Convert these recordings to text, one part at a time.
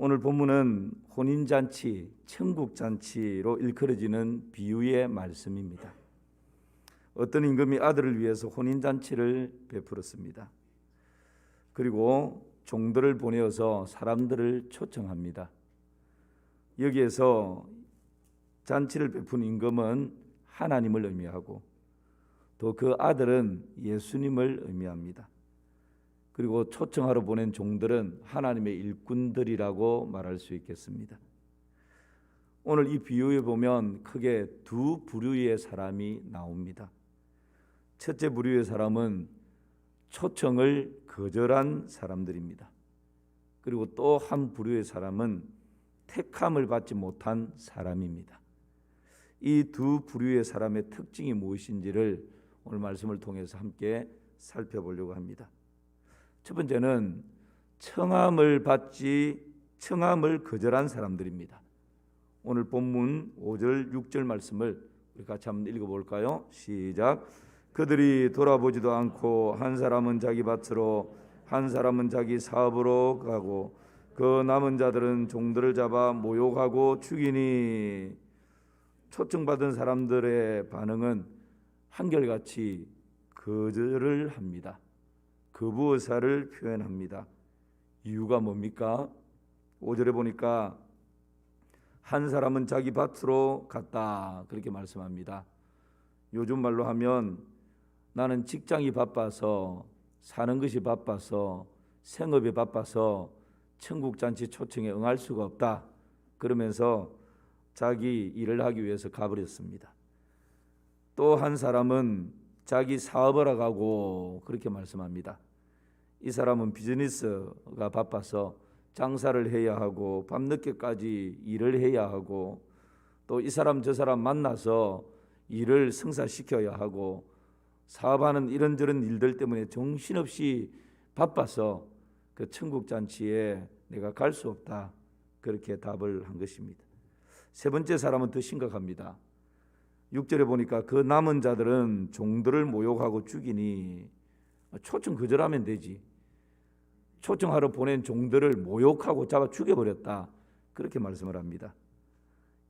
오늘 본문은 혼인잔치, 천국잔치로 일컬어지는 비유의 말씀입니다. 어떤 임금이 아들을 위해서 혼인잔치를 베풀었습니다. 그리고 종들을 보내어서 사람들을 초청합니다. 여기에서 잔치를 베푼 임금은 하나님을 의미하고 또 그 아들은 예수님을 의미합니다. 그리고 초청하러 보낸 종들은 하나님의 일꾼들이라고 말할 수 있겠습니다. 오늘 이 비유에 보면 크게 두 부류의 사람이 나옵니다. 첫째 부류의 사람은 초청을 거절한 사람들입니다. 그리고 또 한 부류의 사람은 택함을 받지 못한 사람입니다. 이 두 부류의 사람의 특징이 무엇인지를 오늘 말씀을 통해서 함께 살펴보려고 합니다. 첫 번째는 청함을 거절한 사람들입니다. 오늘 본문 5절 6절 말씀을 우리 같이 한번 읽어볼까요? 시작. 그들이 돌아보지도 않고 한 사람은 자기 밭으로 한 사람은 자기 사업으로 가고 그 남은 자들은 종들을 잡아 모욕하고 죽이니. 초청받은 사람들의 반응은 한결같이 거절을 합니다. 거부 의사를 표현합니다. 이유가 뭡니까? 5절에 보니까 한 사람은 자기 밭으로 갔다 그렇게 말씀합니다. 요즘 말로 하면 나는 직장이 바빠서 사는 것이 바빠서 생업이 바빠서 천국잔치 초청에 응할 수가 없다 그러면서 자기 일을 하기 위해서 가버렸습니다. 또 한 사람은 자기 사업을 하고 그렇게 말씀합니다. 이 사람은 비즈니스가 바빠서 장사를 해야 하고 밤늦게까지 일을 해야 하고 또 이 사람 저 사람 만나서 일을 성사시켜야 하고 사업하는 이런저런 일들 때문에 정신없이 바빠서 그 천국잔치에 내가 갈 수 없다 그렇게 답을 한 것입니다. 세 번째 사람은 더 심각합니다. 6절에 보니까 그 남은 자들은 종들을 모욕하고 죽이니. 초청 거절하면 되지. 초청하러 보낸 종들을 모욕하고 잡아 죽여버렸다 그렇게 말씀을 합니다.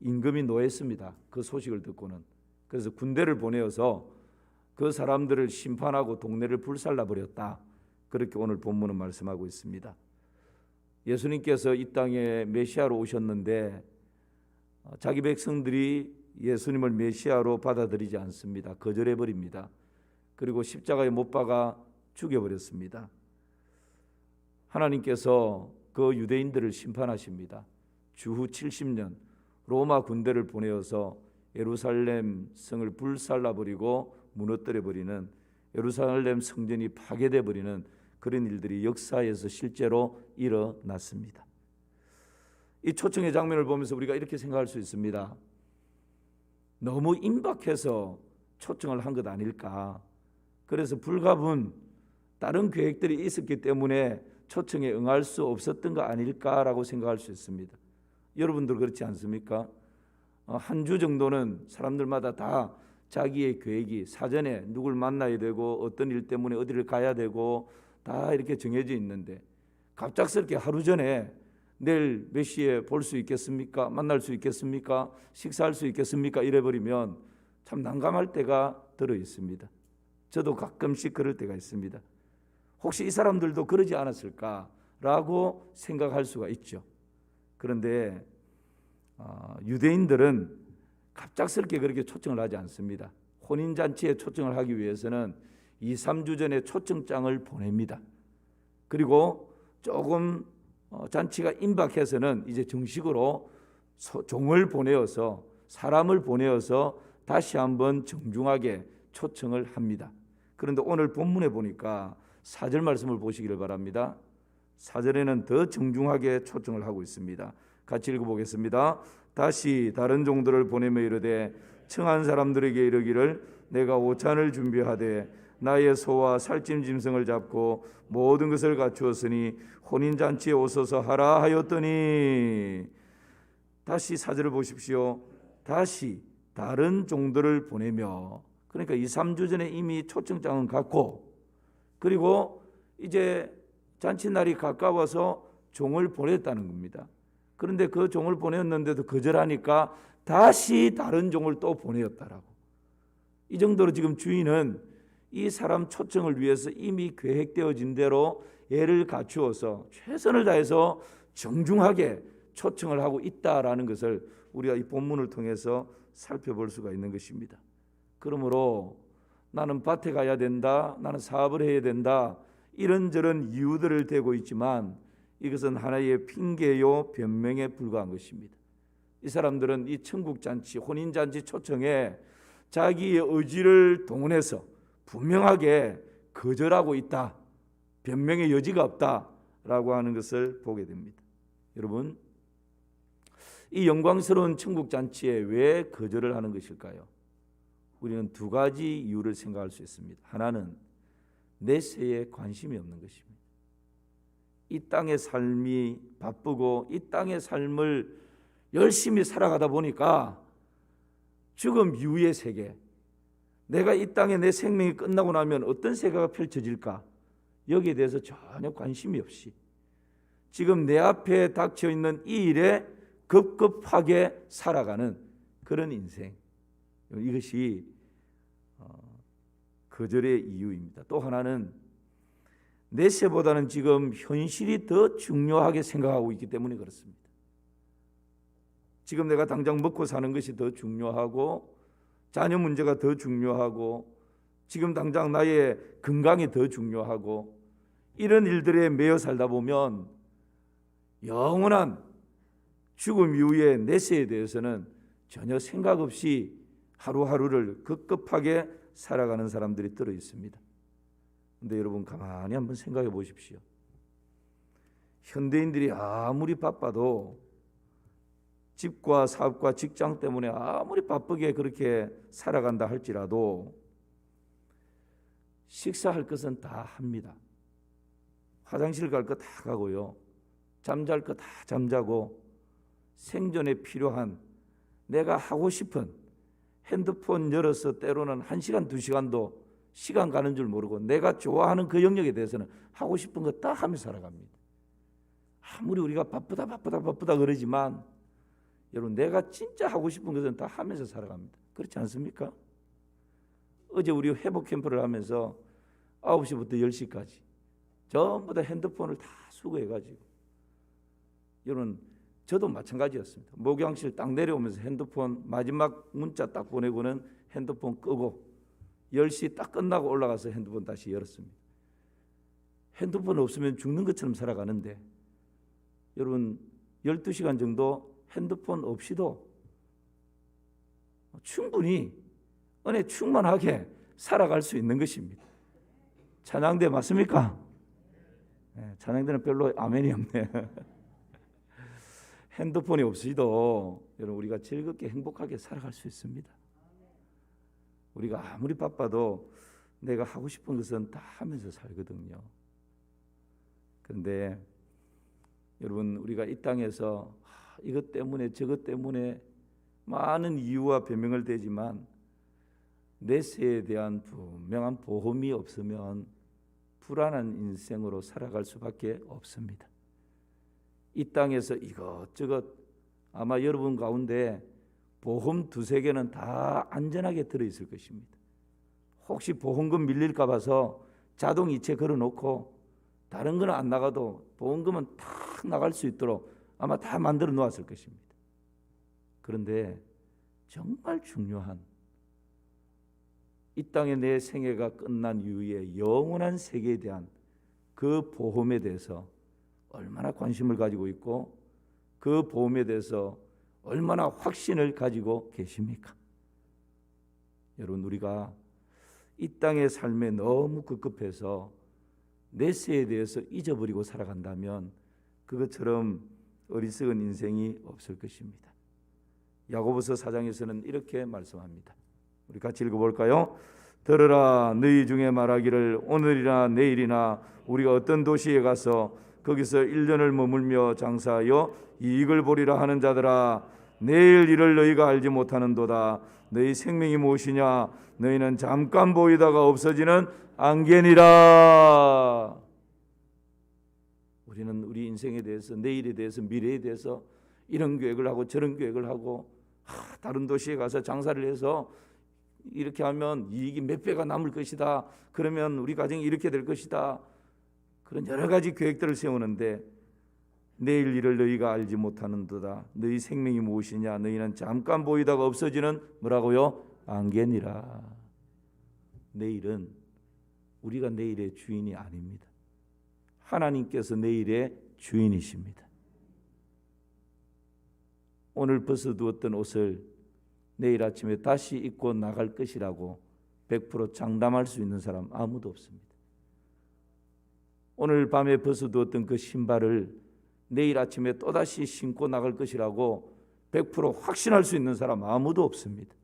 임금이 노했습니다. 그 소식을 듣고는. 그래서 군대를 보내어서 그 사람들을 심판하고 동네를 불살라버렸다 그렇게 오늘 본문은 말씀하고 있습니다. 예수님께서 이 땅에 메시아로 오셨는데 자기 백성들이 예수님을 메시아로 받아들이지 않습니다. 거절해버립니다. 그리고 십자가에 못 박아 죽여버렸습니다. 하나님께서 그 유대인들을 심판하십니다. 주후 70년 로마 군대를 보내어서 예루살렘 성을 불살라버리고 무너뜨려버리는, 예루살렘 성전이 파괴되어버리는 그런 일들이 역사에서 실제로 일어났습니다. 이 초청의 장면을 보면서 우리가 이렇게 생각할 수 있습니다. 너무 임박해서 초청을 한 것 아닐까. 그래서 불가분 다른 계획들이 있었기 때문에 초청에 응할 수 없었던 거 아닐까라고 생각할 수 있습니다. 여러분들 그렇지 않습니까? 한 주 정도는 사람들마다 다 자기의 계획이 사전에 누굴 만나야 되고 어떤 일 때문에 어디를 가야 되고 다 이렇게 정해져 있는데 갑작스럽게 하루 전에 내일 몇 시에 볼 수 있겠습니까? 만날 수 있겠습니까? 식사할 수 있겠습니까? 이래버리면 참 난감할 때가 들어 있습니다. 저도 가끔씩 그럴 때가 있습니다. 혹시 이 사람들도 그러지 않았을까라고 생각할 수가 있죠. 그런데 유대인들은 갑작스럽게 그렇게 초청을 하지 않습니다. 혼인잔치에 초청을 하기 위해서는 2, 3주 전에 초청장을 보냅니다. 그리고 조금 잔치가 임박해서는 이제 정식으로 종을 보내어서 사람을 보내어서 다시 한번 정중하게 초청을 합니다. 그런데 오늘 본문에 보니까 4절 말씀을 보시기를 바랍니다. 4절에는 더 정중하게 초청을 하고 있습니다. 같이 읽어보겠습니다. 다시 다른 종들을 보내며 이르되 청한 사람들에게 이르기를 내가 오찬을 준비하되 나의 소와 살찜 짐승을 잡고 모든 것을 갖추었으니 혼인잔치에 오소서 하라 하였더니. 다시 4절을 보십시오. 다시 다른 종들을 보내며, 그러니까 2, 3주 전에 이미 초청장은 갔고, 그리고 이제 잔치날이 가까워서 종을 보냈다는 겁니다. 그런데 그 종을 보냈는데도 거절하니까 다시 다른 종을 또 보내었다라고. 이 정도로 지금 주인은 이 사람 초청을 위해서 이미 계획되어진 대로 애를 갖추어서 최선을 다해서 정중하게 초청을 하고 있다라는 것을 우리가 이 본문을 통해서 살펴볼 수가 있는 것입니다. 그러므로 나는 밭에 가야 된다, 나는 사업을 해야 된다, 이런저런 이유들을 대고 있지만 이것은 하나의 핑계요 변명에 불과한 것입니다. 이 사람들은 이 천국잔치, 혼인잔치 초청에 자기의 의지를 동원해서 분명하게 거절하고 있다, 변명의 여지가 없다라고 하는 것을 보게 됩니다. 여러분, 이 영광스러운 천국잔치에 왜 거절을 하는 것일까요? 우리는 두 가지 이유를 생각할 수 있습니다. 하나는 내세에 관심이 없는 것입니다. 이 땅의 삶이 바쁘고 이 땅의 삶을 열심히 살아가다 보니까 죽음 이후의 세계, 내가 이 땅에 내 생명이 끝나고 나면 어떤 세계가 펼쳐질까, 여기에 대해서 전혀 관심이 없이 지금 내 앞에 닥쳐 있는 이 일에 급급하게 살아가는 그런 인생, 이것이 거절의 이유입니다. 또 하나는 내세보다는 지금 현실이 더 중요하게 생각하고 있기 때문에 그렇습니다. 지금 내가 당장 먹고 사는 것이 더 중요하고, 자녀 문제가 더 중요하고, 지금 당장 나의 건강이 더 중요하고, 이런 일들에 매여 살다 보면 영원한 죽음 이후의 내세에 대해서는 전혀 생각 없이 하루하루를 급급하게 살아가는 사람들이 들어 있습니다. 그런데 여러분, 가만히 한번 생각해 보십시오. 현대인들이 아무리 바빠도, 집과 사업과 직장 때문에 아무리 바쁘게 그렇게 살아간다 할지라도 식사할 것은 다 합니다. 화장실 갈 거 다 가고요, 잠잘 거 다 잠자고, 생존에 필요한 내가 하고 싶은 핸드폰 열어서 때로는 1시간, 2시간도 시간 가는 줄 모르고 내가 좋아하는 그 영역에 대해서는 하고 싶은 거 다 하며 살아갑니다. 아무리 우리가 바쁘다 그러지만 여러분, 내가 진짜 하고 싶은 것은 다 하면서 살아갑니다. 그렇지 않습니까? 어제 우리 회복 캠프를 하면서 9시부터 10시까지 전부 다 핸드폰을 다 수거해가지고, 여러분 저도 마찬가지였습니다. 목욕실 딱 내려오면서 핸드폰 마지막 문자 딱 보내고는 핸드폰 끄고 10시 딱 끝나고 올라가서 핸드폰 다시 열었습니다. 핸드폰 없으면 죽는 것처럼 살아가는데 여러분, 12시간 정도 핸드폰 없이도 충분히 은혜 충만하게 살아갈 수 있는 것입니다. 찬양대 맞습니까? 네, 찬양대는 별로 아멘이 없네. 핸드폰이 없이도 여러분, 우리가 즐겁게 행복하게 살아갈 수 있습니다. 우리가 아무리 바빠도 내가 하고 싶은 것은 다 하면서 살거든요. 그런데 여러분, 우리가 이 땅에서 이것 때문에 저것 때문에 많은 이유와 변명을 대지만 내세에 대한 분명한 보험이 없으면 불안한 인생으로 살아갈 수밖에 없습니다. 이 땅에서 이것저것 아마 여러분 가운데 보험 2-3개는 다 안전하게 들어있을 것입니다. 혹시 보험금 밀릴까 봐서 자동 이체 걸어놓고 다른 거는 안 나가도 보험금은 탁 나갈 수 있도록 아마 다 만들어 놓았을 것입니다. 그런데 정말 중요한 이 땅에 내 생애가 끝난 이후에 영원한 세계에 대한 그 보험에 대해서 얼마나 관심을 가지고 있고 그 보험에 대해서 얼마나 확신을 가지고 계십니까? 여러분, 우리가 이 땅의 삶에 너무 급급해서 내세에 대해서 잊어버리고 살아간다면 그것처럼 어리석은 인생이 없을 것입니다. 야고보서 4장에서는 이렇게 말씀합니다. 우리 같이 읽어볼까요? 들으라, 너희 중에 말하기를 오늘이나 내일이나 우리가 어떤 도시에 가서 거기서 1년을 머물며 장사하여 이익을 보리라 하는 자들아, 내일 일을 너희가 알지 못하는도다. 너희 생명이 무엇이냐? 너희는 잠깐 보이다가 없어지는 안개니라. 우리는 우리 인생에 대해서, 내일에 대해서, 미래에 대해서 이런 계획을 하고 저런 계획을 하고, 다른 도시에 가서 장사를 해서 이렇게 하면 이익이 몇 배가 남을 것이다, 그러면 우리 가정이 이렇게 될 것이다, 그런 여러 가지 계획들을 세우는데 내일 일을 너희가 알지 못하는도다. 너희 생명이 무엇이냐? 너희는 잠깐 보이다가 없어지는 뭐라고요? 안개니라. 내일은 우리가 내일의 주인이 아닙니다. 하나님께서 내일의 주인이십니다. 오늘 벗어두었던 옷을 내일 아침에 다시 입고 나갈 것이라고 100% 장담할 수 있는 사람 아무도 없습니다. 오늘 밤에 벗어두었던 그 신발을 내일 아침에 또다시 신고 나갈 것이라고 100% 확신할 수 있는 사람 아무도 없습니다.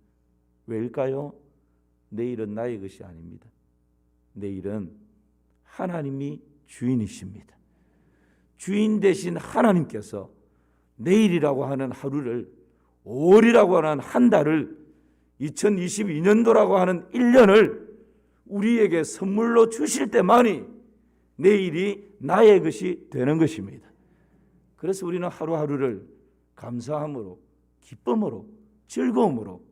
왜일까요? 내일은 나의 것이 아닙니다. 내일은 하나님이 주인이십니다. 주인 되신 하나님께서 내일이라고 하는 하루를, 5월이라고 하는 한 달을, 2022년도라고 하는 1년을 우리에게 선물로 주실 때만이 내일이 나의 것이 되는 것입니다. 그래서 우리는 하루하루를 감사함으로, 기쁨으로, 즐거움으로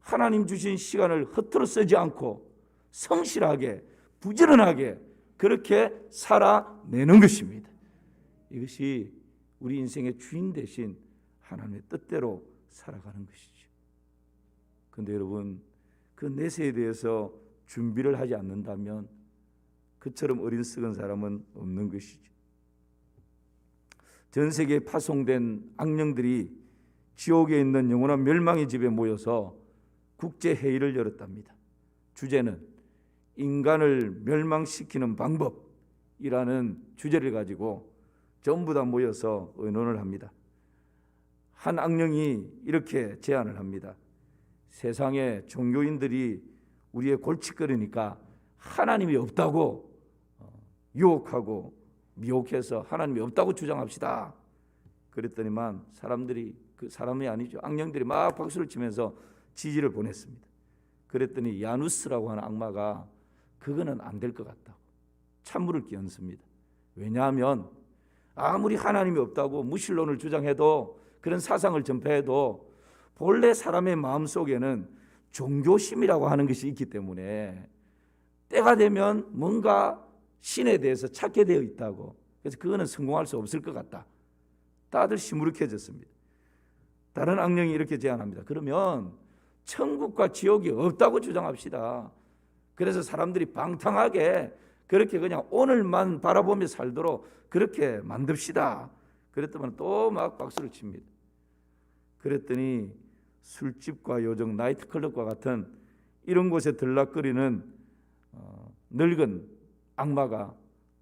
하나님 주신 시간을 허투루 쓰지 않고 성실하게, 부지런하게 그렇게 살아내는 것입니다. 이것이 우리 인생의 주인 되신 하나님의 뜻대로 살아가는 것이죠. 그런데 여러분, 그 내세에 대해서 준비를 하지 않는다면 그처럼 어린 썩은 사람은 없는 것이죠. 전 세계에 파송된 악령들이 지옥에 있는 영원한 멸망의 집에 모여서 국제회의를 열었답니다. 주제는 인간을 멸망시키는 방법이라는 주제를 가지고 전부 다 모여서 의논을 합니다. 한 악령이 이렇게 제안을 합니다. 세상에 종교인들이 우리의 골칫거리니까 하나님이 없다고 유혹하고 미혹해서 하나님이 없다고 주장합시다. 그랬더니만 사람들이, 그 사람이 아니죠, 악령들이 막 박수를 치면서 지지를 보냈습니다. 그랬더니 야누스라고 하는 악마가 그거는 안 될 것 같다고 찬물을 끼얹습니다. 왜냐하면 아무리 하나님이 없다고 무신론을 주장해도, 그런 사상을 전폐해도 본래 사람의 마음속에는 종교심이라고 하는 것이 있기 때문에 때가 되면 뭔가 신에 대해서 찾게 되어 있다고. 그래서 그거는 성공할 수 없을 것 같다. 다들 시무룩해졌습니다. 다른 악령이 이렇게 제안합니다. 그러면 천국과 지옥이 없다고 주장합시다. 그래서 사람들이 방탕하게 그렇게 그냥 오늘만 바라보며 살도록 그렇게 만듭시다. 그랬더니 또 막 박수를 칩니다. 그랬더니 술집과 요정, 나이트클럽과 같은 이런 곳에 들락거리는 늙은 악마가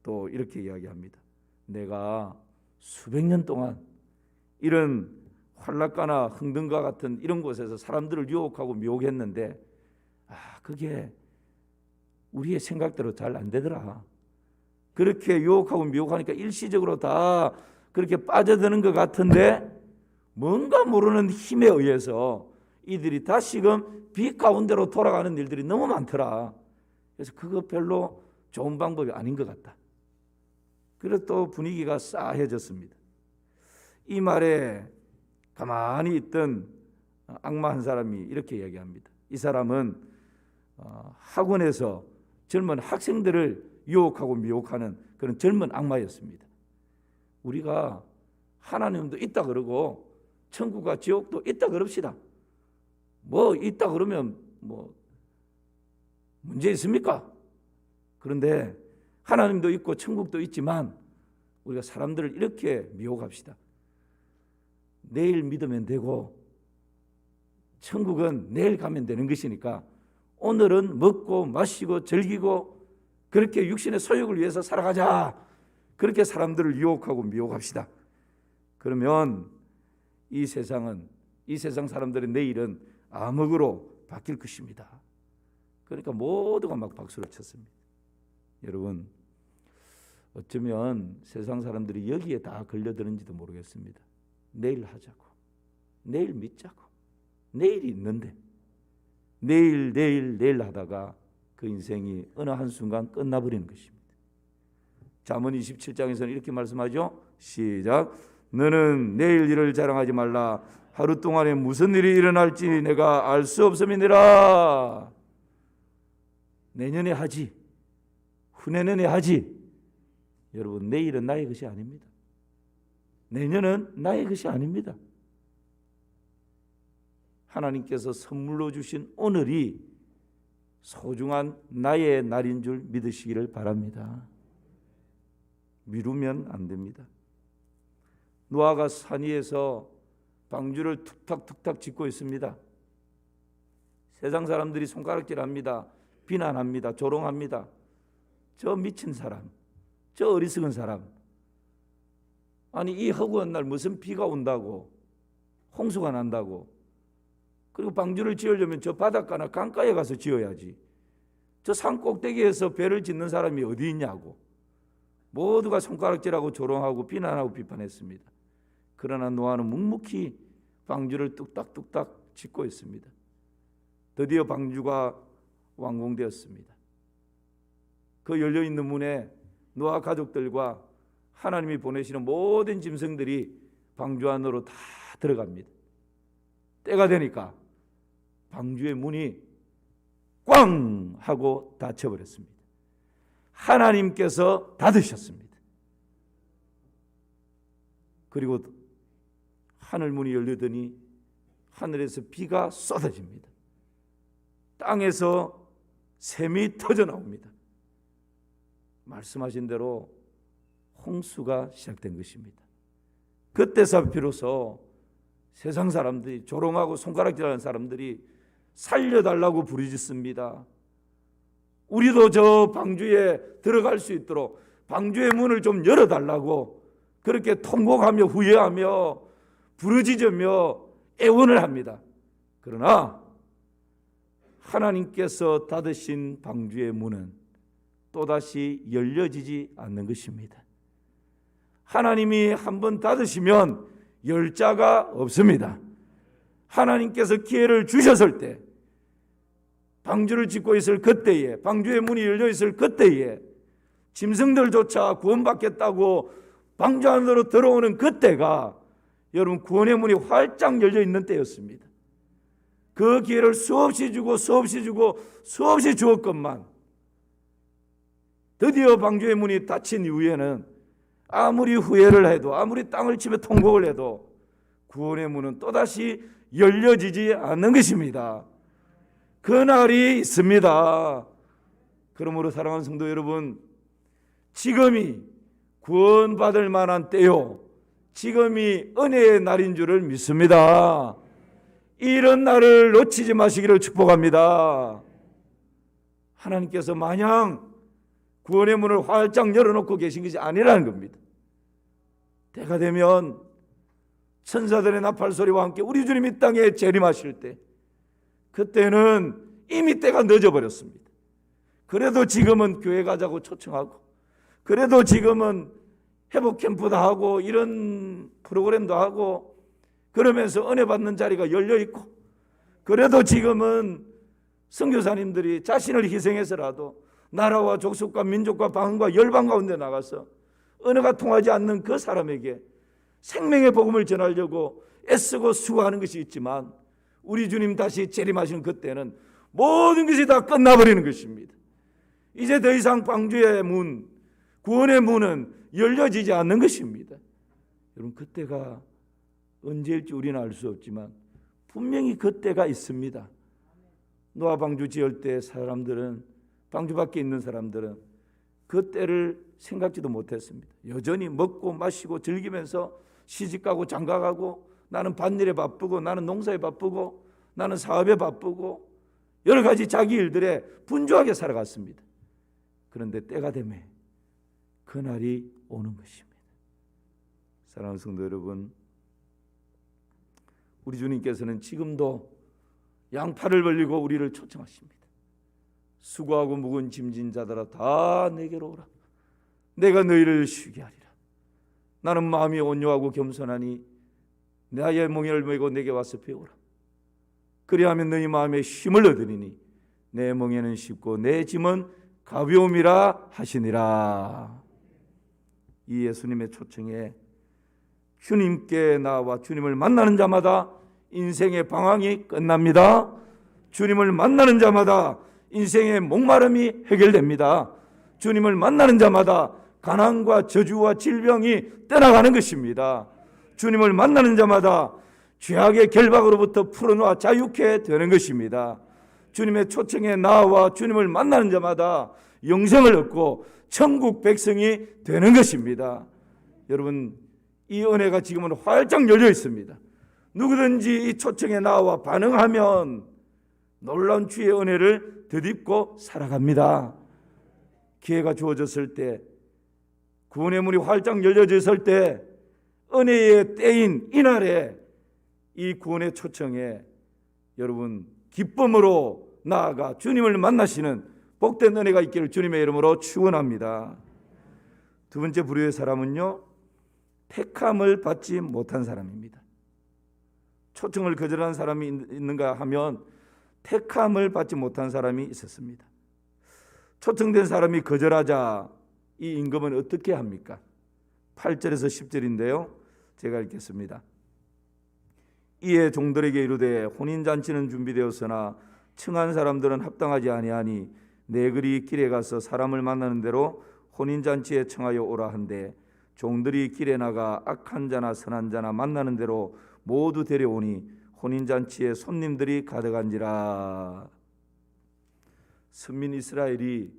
또 이렇게 이야기합니다. 내가 수백 년 동안 이런 환락가나 흥등가 같은 이런 곳에서 사람들을 유혹하고 미혹했는데 그게 우리의 생각대로 잘 안 되더라. 그렇게 유혹하고 미혹하니까 일시적으로 다 그렇게 빠져드는 것 같은데 뭔가 모르는 힘에 의해서 이들이 다시금 빛 가운데로 돌아가는 일들이 너무 많더라. 그래서 그거 별로 좋은 방법이 아닌 것 같다. 그래서 또 분위기가 싸해졌습니다. 이 말에 가만히 있던 악마 한 사람이 이렇게 얘기합니다. 이 사람은 학원에서 젊은 학생들을 유혹하고 미혹하는 그런 젊은 악마였습니다. 우리가 하나님도 있다 그러고 천국과 지옥도 있다 그럽시다. 뭐 있다 그러면 뭐 문제 있습니까? 그런데 하나님도 있고 천국도 있지만 우리가 사람들을 이렇게 미혹합시다. 내일 믿으면 되고 천국은 내일 가면 되는 것이니까 오늘은 먹고 마시고 즐기고 그렇게 육신의 소욕을 위해서 살아가자. 그렇게 사람들을 유혹하고 미혹합시다. 그러면 이 세상은, 이 세상 사람들의 내일은 암흑으로 바뀔 것입니다. 그러니까 모두가 막 박수를 쳤습니다. 여러분, 어쩌면 세상 사람들이 여기에 다 걸려드는지도 모르겠습니다. 내일 하자고, 내일 믿자고, 내일이 있는데 내일 하다가 그 인생이 어느 한순간 끝나버리는 것입니다. 잠언 27장에서는 이렇게 말씀하죠. 시작. 너는 내일 일을 자랑하지 말라. 하루 동안에 무슨 일이 일어날지 내가 알 수 없음이니라. 내년에 하지, 후내년에 하지. 여러분, 내일은 나의 것이 아닙니다. 내년은 나의 것이 아닙니다. 하나님께서 선물로 주신 오늘이 소중한 나의 날인 줄 믿으시기를 바랍니다. 미루면 안 됩니다. 노아가 산 위에서 방주를 툭탁툭탁 짓고 있습니다. 세상 사람들이 손가락질합니다. 비난합니다. 조롱합니다. 저 미친 사람, 저 어리석은 사람. 아니, 이 허구한 날 무슨 비가 온다고, 홍수가 난다고. 그리고 방주를 지으려면 저 바닷가나 강가에 가서 지어야지. 저 산 꼭대기에서 배를 짓는 사람이 어디 있냐고. 모두가 손가락질하고 조롱하고 비난하고 비판했습니다. 그러나 노아는 묵묵히 방주를 뚝딱뚝딱 짓고 있습니다. 드디어 방주가 완공되었습니다. 그 열려있는 문에 노아 가족들과 하나님이 보내시는 모든 짐승들이 방주 안으로 다 들어갑니다. 때가 되니까 방주의 문이 꽝 하고 닫혀버렸습니다. 하나님께서 닫으셨습니다. 그리고 하늘 문이 열리더니 하늘에서 비가 쏟아집니다. 땅에서 샘이 터져 나옵니다. 말씀하신 대로 홍수가 시작된 것입니다. 그때서 비로소 세상 사람들이, 조롱하고 손가락질하는 사람들이 살려달라고 부르짖습니다. 우리도 저 방주에 들어갈 수 있도록 방주의 문을 좀 열어달라고 그렇게 통곡하며 후회하며 부르짖으며 애원을 합니다. 그러나 하나님께서 닫으신 방주의 문은 또다시 열려지지 않는 것입니다. 하나님이 한번 닫으시면 열 자가 없습니다. 하나님께서 기회를 주셨을 때, 방주를 짓고 있을 그때에, 방주의 문이 열려 있을 그때에 짐승들조차 구원받겠다고 방주 안으로 들어오는 그때가 여러분 구원의 문이 활짝 열려 있는 때였습니다. 그 기회를 수없이 주고 수없이 주고 수없이 주었건만 드디어 방주의 문이 닫힌 이후에는 아무리 후회를 해도, 아무리 땅을 치며 통곡을 해도 구원의 문은 또다시 열려지지 않는 것입니다. 그날이 있습니다. 그러므로 사랑하는 성도 여러분, 지금이 구원받을 만한 때요, 지금이 은혜의 날인 줄을 믿습니다. 이런 날을 놓치지 마시기를 축복합니다. 하나님께서 마냥 구원의 문을 활짝 열어놓고 계신 것이 아니라는 겁니다. 때가 되면 천사들의 나팔 소리와 함께 우리 주님이 땅에 재림하실 때, 그때는 이미 때가 늦어버렸습니다. 그래도 지금은 교회 가자고 초청하고, 그래도 지금은 회복 캠프도 하고 이런 프로그램도 하고 그러면서 은혜 받는 자리가 열려 있고, 그래도 지금은 선교사님들이 자신을 희생해서라도 나라와 족속과 민족과 방언과 열방 가운데 나가서 언어가 통하지 않는 그 사람에게 생명의 복음을 전하려고 애쓰고 수고하는 것이 있지만, 우리 주님 다시 재림하시는 그때는 모든 것이 다 끝나버리는 것입니다. 이제 더 이상 방주의 문, 구원의 문은 열려지지 않는 것입니다. 여러분, 그때가 언제일지 우리는 알 수 없지만 분명히 그때가 있습니다. 노아 방주 지을 때 사람들은, 방주 밖에 있는 사람들은 그 때를 생각지도 못했습니다. 여전히 먹고 마시고 즐기면서 시집가고 장가가고, 나는 밭일에 바쁘고, 나는 농사에 바쁘고, 나는 사업에 바쁘고, 여러 가지 자기 일들에 분주하게 살아갔습니다. 그런데 때가 되면 그날이 오는 것입니다. 사랑하는 성도 여러분, 우리 주님께서는 지금도 양팔을 벌리고 우리를 초청하십니다. 수고하고 무거운 짐진 자들아 다 내게로 오라. 내가 너희를 쉬게 하리라. 나는 마음이 온유하고 겸손하니 나의 멍에를 메고 내게 와서 배우라. 그리하면 너희 마음에 힘을 얻으리니 내 멍에는 쉽고 내 짐은 가벼움이라 하시니라. 이 예수님의 초청에 주님께 나와 주님을 만나는 자마다 인생의 방황이 끝납니다. 주님을 만나는 자마다 인생의 목마름이 해결됩니다. 주님을 만나는 자마다 가난과 저주와 질병이 떠나가는 것입니다. 주님을 만나는 자마다 죄악의 결박으로부터 풀어놓아 자유케 되는 것입니다. 주님의 초청에 나와 주님을 만나는 자마다 영생을 얻고 천국 백성이 되는 것입니다. 여러분, 이 은혜가 지금은 활짝 열려 있습니다. 누구든지 이 초청에 나와 반응하면 놀라운 주의 은혜를 덧입고 살아갑니다. 기회가 주어졌을 때, 구원의 문이 활짝 열려졌을 때, 은혜의 때인 이날에 이 구원의 초청에 여러분 기쁨으로 나아가 주님을 만나시는 복된 은혜가 있기를 주님의 이름으로 축원합니다. 두 번째 부류의 사람은요, 택함을 받지 못한 사람입니다. 초청을 거절한 사람이 있는가 하면 택함을 받지 못한 사람이 있었습니다. 초청된 사람이 거절하자 이 임금은 어떻게 합니까? 8절에서 10절인데요. 제가 읽겠습니다. 이에 종들에게 이르되 혼인잔치는 준비되었으나 청한 사람들은 합당하지 아니하니 내글이 길에 가서 사람을 만나는 대로 혼인잔치에 청하여 오라 한데 종들이 길에 나가 악한 자나 선한 자나 만나는 대로 모두 데려오니 혼인잔치에 손님들이 가득한지라. 선민 이스라엘이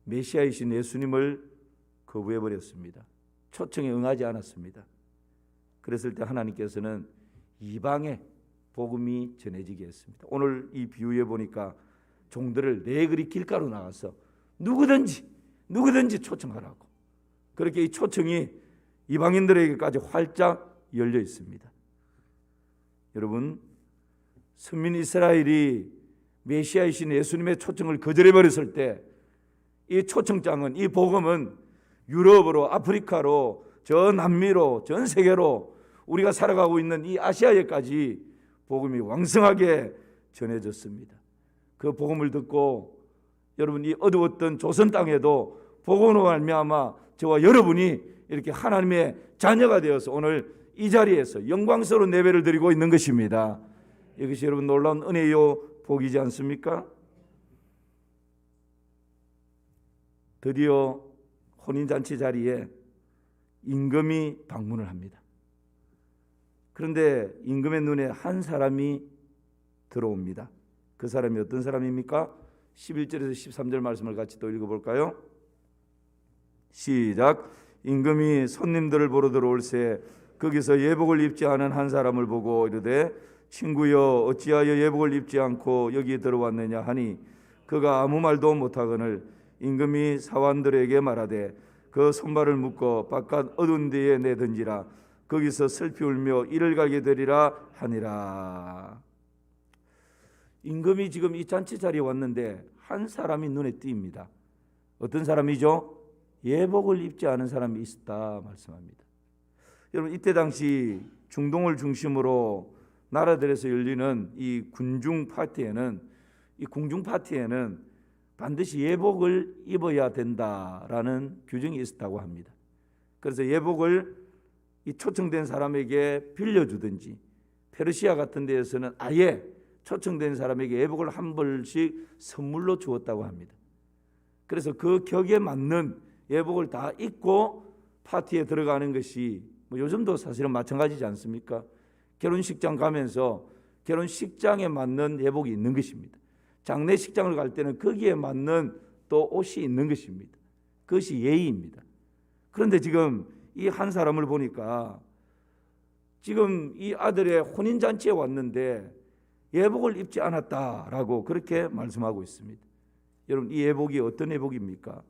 메시아이신 예수님을 거부해버렸습니다. 초청에 응하지 않았습니다. 그랬을 때 하나님께서는 이방에 복음이 전해지게 했습니다. 오늘 이 비유에 보니까 종들을 내그리 길가로 나가서 누구든지 초청하라고, 그렇게 이 초청이 이방인들에게까지 활짝 열려 있습니다. 여러분, 선민 이스라엘이 메시아이신 예수님의 초청을 거절해버렸을 때 이 초청장은, 이 복음은 유럽으로, 아프리카로, 저 남미로, 전 세계로 우리가 살아가고 있는 이 아시아에까지 복음이 왕성하게 전해졌습니다. 그 복음을 듣고 여러분, 이 어두웠던 조선 땅에도 복음으로 말미암아 저와 여러분이 이렇게 하나님의 자녀가 되어서 오늘 이 자리에서 영광스러운 예배를 드리고 있는 것입니다. 이것이 여러분 놀라운 은혜요 복이지 않습니까? 드디어 혼인잔치 자리에 임금이 방문을 합니다. 그런데 임금의 눈에 한 사람이 들어옵니다. 그 사람이 어떤 사람입니까? 11절에서 13절 말씀을 같이 또 읽어볼까요? 시작. 임금이 손님들을 보러 들어올새 거기서 예복을 입지 않은 한 사람을 보고 이르되 친구여 어찌하여 예복을 입지 않고 여기 들어왔느냐 하니 그가 아무 말도 못하거늘 임금이 사환들에게 말하되 그 손발을 묶어 바깥 어두운 데에 내던지라 거기서 슬피 울며 이를 가게 되리라 하니라. 임금이 지금 이 잔치 자리에 왔는데 한 사람이 눈에 띕니다. 어떤 사람이죠? 예복을 입지 않은 사람이 있었다 말씀합니다. 여러분, 이때 당시 중동을 중심으로 나라들에서 열리는 이 군중 파티에는 반드시 예복을 입어야 된다라는 규정이 있었다고 합니다. 그래서 예복을 이 초청된 사람에게 빌려주든지, 페르시아 같은 데에서는 아예 초청된 사람에게 예복을 한 벌씩 선물로 주었다고 합니다. 그래서 그 격에 맞는 예복을 다 입고 파티에 들어가는 것이 요즘도 사실은 마찬가지지 않습니까? 결혼식장 가면서 결혼식장에 맞는 예복이 있는 것입니다. 장례식장을 갈 때는 거기에 맞는 또 옷이 있는 것입니다. 그것이 예의입니다. 그런데 지금 이 한 사람을 보니까 지금 이 아들의 혼인잔치에 왔는데 예복을 입지 않았다라고 그렇게 말씀하고 있습니다. 여러분, 이 예복이 어떤 예복입니까?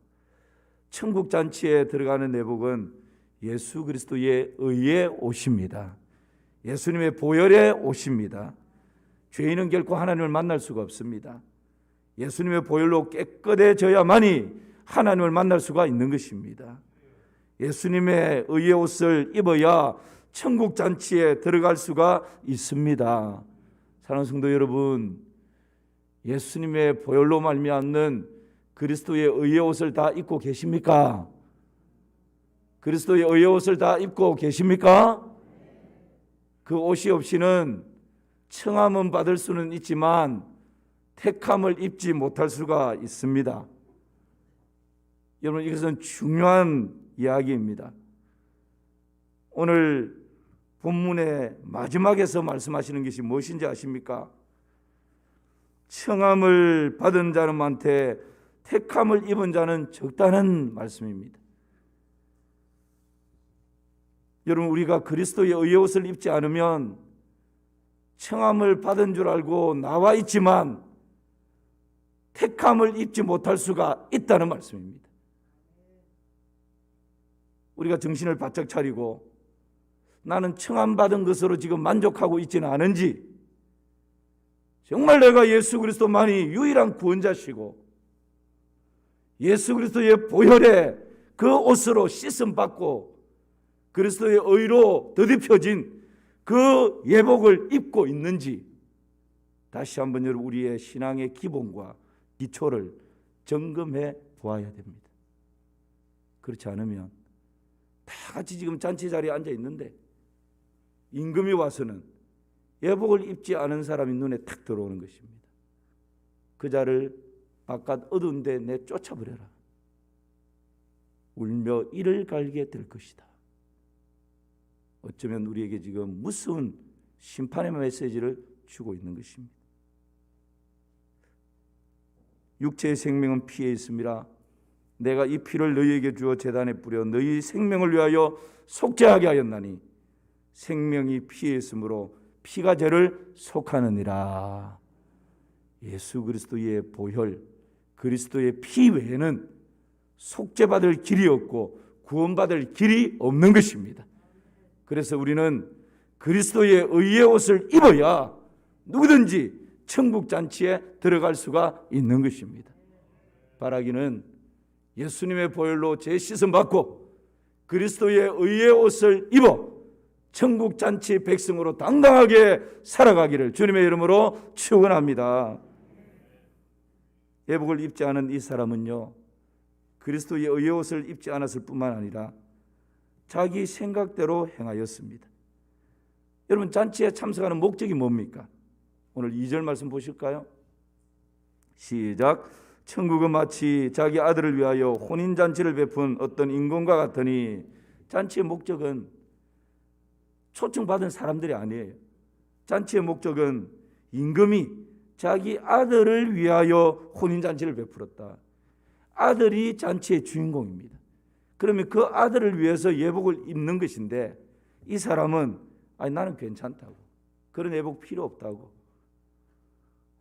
천국 잔치에 들어가는 예복은 예수 그리스도의 의의 옷입니다. 예수님의 보혈의 옷입니다. 죄인은 결코 하나님을 만날 수가 없습니다. 예수님의 보혈로 깨끗해져야만이 하나님을 만날 수가 있는 것입니다. 예수님의 의의 옷을 입어야 천국 잔치에 들어갈 수가 있습니다. 사랑하는 성도 여러분, 예수님의 보혈로 말미암는 그리스도의 의의 옷을 다 입고 계십니까? 그리스도의 의의 옷을 다 입고 계십니까? 그 옷이 없이는 청함은 받을 수는 있지만 택함을 입지 못할 수가 있습니다. 여러분, 이것은 중요한 이야기입니다. 오늘 본문의 마지막에서 말씀하시는 것이 무엇인지 아십니까? 청함을 받은 자는한테 택함을 입은 자는 적다는 말씀입니다. 여러분, 우리가 그리스도의 의의 옷을 입지 않으면 청함을 받은 줄 알고 나와 있지만 택함을 입지 못할 수가 있다는 말씀입니다. 우리가 정신을 바짝 차리고 나는 청함 받은 것으로 지금 만족하고 있지는 않은지, 정말 내가 예수 그리스도만이 유일한 구원자시고 예수 그리스도의 보혈에 그 옷으로 씻음 받고 그리스도의 의로 더딥혀진 그 예복을 입고 있는지 다시 한번 여러분 우리의 신앙의 기본과 기초를 점검해 보아야 됩니다. 그렇지 않으면 다 같이 지금 잔치 자리에 앉아 있는데 임금이 와서는 예복을 입지 않은 사람이 눈에 탁 들어오는 것입니다. 그 자를 바깥 어두운 데 내쫓아버려라. 울며 이를 갈게 될 것이다. 어쩌면 우리에게 지금 무서운 심판의 메시지를 주고 있는 것입니다. 육체의 생명은 피에 있습니다. 내가 이 피를 너희에게 주어 제단에 뿌려 너희 생명을 위하여 속죄하게 하였나니 생명이 피에 있으므로 피가 죄를 속하느니라. 예수 그리스도의 보혈, 그리스도의 피 외에는 속죄받을 길이 없고 구원받을 길이 없는 것입니다. 그래서 우리는 그리스도의 의의 옷을 입어야 누구든지 천국 잔치에 들어갈 수가 있는 것입니다. 바라기는 예수님의 보혈로 제 씻음 받고 그리스도의 의의 옷을 입어 천국 잔치 백성으로 당당하게 살아가기를 주님의 이름으로 축원합니다. 예복을 입지 않은 이 사람은요, 그리스도의 의의 옷을 입지 않았을 뿐만 아니라 자기 생각대로 행하였습니다. 여러분, 잔치에 참석하는 목적이 뭡니까? 오늘 2절 말씀 보실까요? 시작. 천국은 마치 자기 아들을 위하여 혼인잔치를 베푼 어떤 임금과 같으니, 잔치의 목적은 초청받은 사람들이 아니에요. 잔치의 목적은 임금이 자기 아들을 위하여 혼인잔치를 베풀었다. 아들이 잔치의 주인공입니다. 그러면 그 아들을 위해서 예복을 입는 것인데, 이 사람은 아니 나는 괜찮다고, 그런 예복 필요 없다고,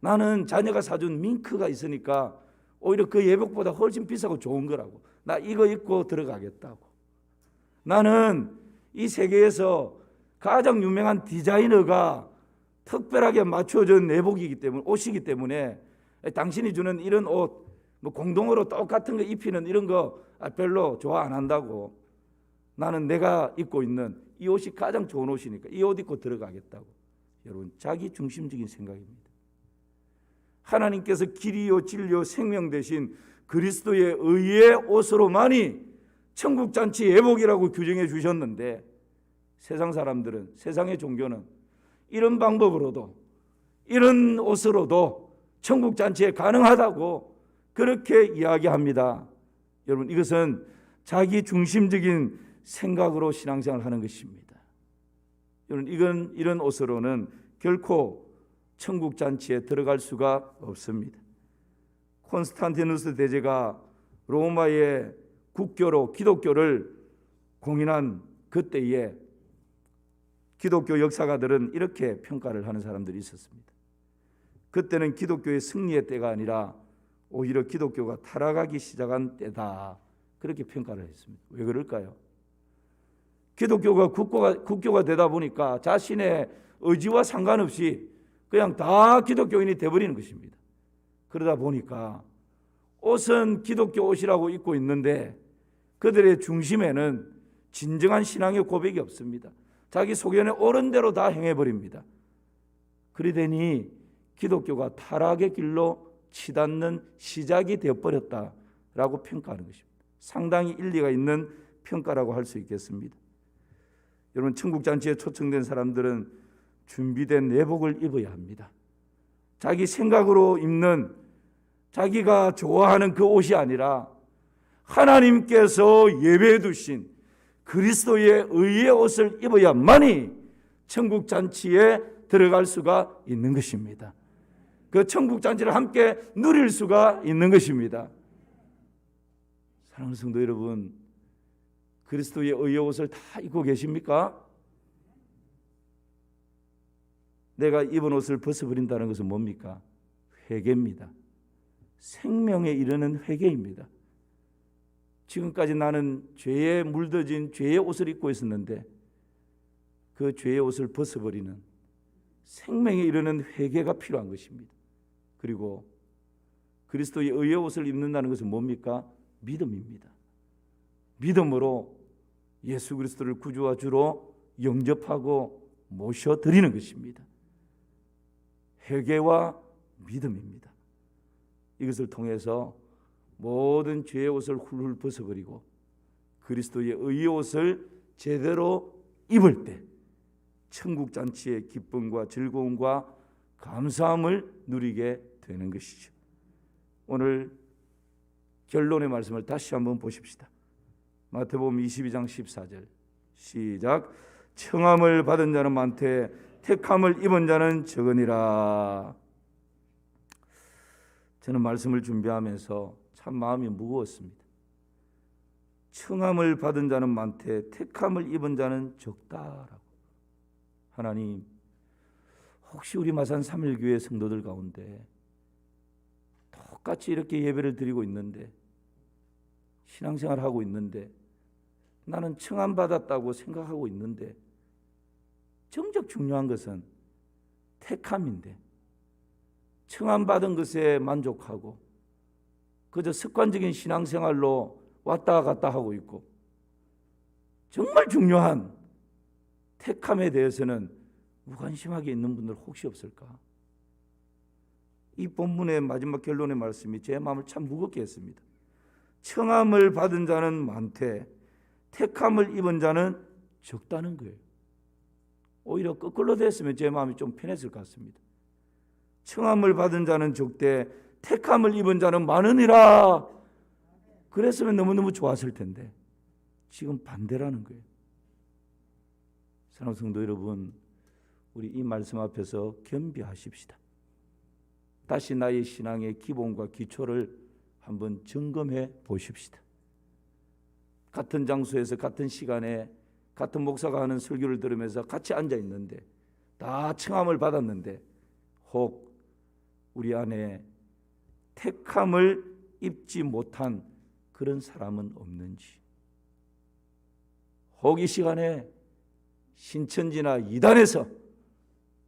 나는 자녀가 사준 밍크가 있으니까 오히려 그 예복보다 훨씬 비싸고 좋은 거라고, 나 이거 입고 들어가겠다고, 나는 이 세계에서 가장 유명한 디자이너가 특별하게 맞춰준 예복이기 때문에, 옷이기 때문에 당신이 주는 이런 옷, 뭐 공동으로 똑같은 거 입히는 이런 거 별로 좋아 안 한다고, 나는 내가 입고 있는 이 옷이 가장 좋은 옷이니까 이 옷 입고 들어가겠다고. 여러분, 자기 중심적인 생각입니다. 하나님께서 길이요 진리요 생명 되신 그리스도의 의의 옷으로만이 천국 잔치 예복이라고 규정해 주셨는데, 세상 사람들은, 세상의 종교는 이런 방법으로도, 이런 옷으로도 천국 잔치에 가능하다고 그렇게 이야기합니다. 여러분, 이것은 자기 중심적인 생각으로 신앙생활을 하는 것입니다. 여러분, 이런 옷으로는 결코 천국 잔치에 들어갈 수가 없습니다. 콘스탄티누스 대제가 로마의 국교로 기독교를 공인한 그때에 기독교 역사가들은 이렇게 평가를 하는 사람들이 있었습니다. 그때는 기독교의 승리의 때가 아니라 오히려 기독교가 타락하기 시작한 때다, 그렇게 평가를 했습니다. 왜 그럴까요? 기독교가 국교가 되다 보니까 자신의 의지와 상관없이 그냥 다 기독교인이 되어버리는 것입니다. 그러다 보니까 옷은 기독교 옷이라고 입고 있는데 그들의 중심에는 진정한 신앙의 고백이 없습니다. 자기 소견에 옳은 대로 다 행해버립니다. 그러더니 기독교가 타락의 길로 치닫는 시작이 되어버렸다라고 평가하는 것입니다. 상당히 일리가 있는 평가라고 할 수 있겠습니다. 여러분, 천국 잔치에 초청된 사람들은 준비된 내복을 입어야 합니다. 자기 생각으로 입는, 자기가 좋아하는 그 옷이 아니라 하나님께서 예배해 두신 그리스도의 의의 옷을 입어야만이 천국 잔치에 들어갈 수가 있는 것입니다. 그 천국 잔치를 함께 누릴 수가 있는 것입니다. 사랑하는 성도 여러분, 그리스도의 의의 옷을 다 입고 계십니까? 내가 입은 옷을 벗어버린다는 것은 뭡니까? 회개입니다. 생명에 이르는 회개입니다. 지금까지 나는 죄에 물들진 죄의 옷을 입고 있었는데 그 죄의 옷을 벗어버리는 생명에 이르는 회개가 필요한 것입니다. 그리고 그리스도의 의의 옷을 입는다는 것은 뭡니까? 믿음입니다. 믿음으로 예수 그리스도를 구주와 주로 영접하고 모셔드리는 것입니다. 회개와 믿음입니다. 이것을 통해서 모든 죄의 옷을 훌훌 벗어버리고 그리스도의 의의 옷을 제대로 입을 때 천국 잔치의 기쁨과 즐거움과 감사함을 누리게 되는 것이죠. 오늘 결론의 말씀을 다시 한번 보십시다. 마태복음 22장 14절 시작. 청함을 받은 자는 많되 택함을 입은 자는 적으니라. 저는 말씀을 준비하면서 참 마음이 무거웠습니다. 청함을 받은 자는 많되 택함을 입은 자는 적다라고. 하나님, 혹시 우리 마산 3.1교회 성도들 가운데 똑같이 이렇게 예배를 드리고 있는데 신앙생활을 하고 있는데 나는 청함받았다고 생각하고 있는데 정작 중요한 것은 택함인데 청함받은 것에 만족하고 그저 습관적인 신앙생활로 왔다 갔다 하고 있고 정말 중요한 택함에 대해서는 무관심하게 있는 분들 혹시 없을까? 이 본문의 마지막 결론의 말씀이 제 마음을 참 무겁게 했습니다. 청함을 받은 자는 많되 택함을 입은 자는 적다는 거예요. 오히려 거꾸로 됐으면 제 마음이 좀 편했을 것 같습니다. 청함을 받은 자는 적되 택함을 입은 자는 많으니라. 그랬으면 너무너무 좋았을 텐데 지금 반대라는 거예요. 사랑하는 성도 여러분, 우리 이 말씀 앞에서 겸비하십시다. 다시 나의 신앙의 기본과 기초를 한번 점검해 보십시다. 같은 장소에서 같은 시간에 같은 목사가 하는 설교를 들으면서 같이 앉아 있는데 다 청함을 받았는데 혹 우리 안에 택함을 입지 못한 그런 사람은 없는지, 혹 이 시간에 신천지나 이단에서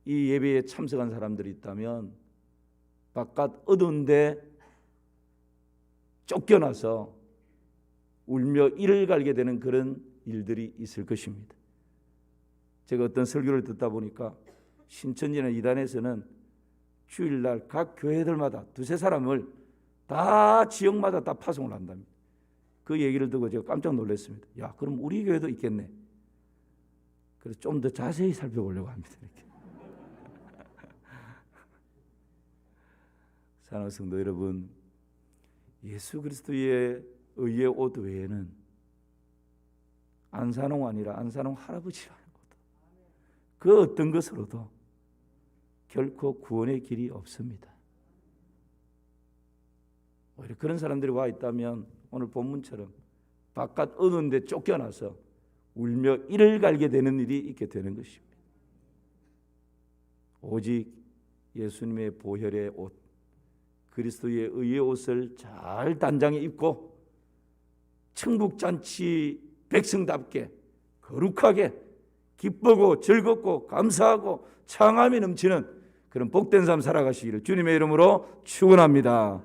이 예배에 참석한 사람들이 있다면 바깥 어두운데 쫓겨나서 울며 이를 갈게 되는 그런 일들이 있을 것입니다. 제가 어떤 설교를 듣다 보니까 신천지나 이단에서는 주일날 각 교회들마다 두세 사람을 다 지역마다 다 파송을 한답니다. 그 얘기를 듣고 제가 깜짝 놀랐습니다. 야, 그럼 우리 교회도 있겠네. 그래서 좀 더 자세히 살펴보려고 합니다. 이렇게. 사랑하는 성도 여러분, 예수 그리스도의 의의 옷 외에는 안산홍 아니라 안산홍 할아버지라는 것, 그 어떤 것으로도 결코 구원의 길이 없습니다. 오히려 그런 사람들이 와 있다면 오늘 본문처럼 바깥 어두운 데 쫓겨나서 울며 이를 갈게 되는 일이 있게 되는 것입니다. 오직 예수님의 보혈의 옷, 그리스도의 의의 옷을 잘 단장해 입고 천국 잔치 백성답게 거룩하게 기쁘고 즐겁고 감사하고 창함이 넘치는 그런 복된 삶 살아가시기를 주님의 이름으로 축원합니다.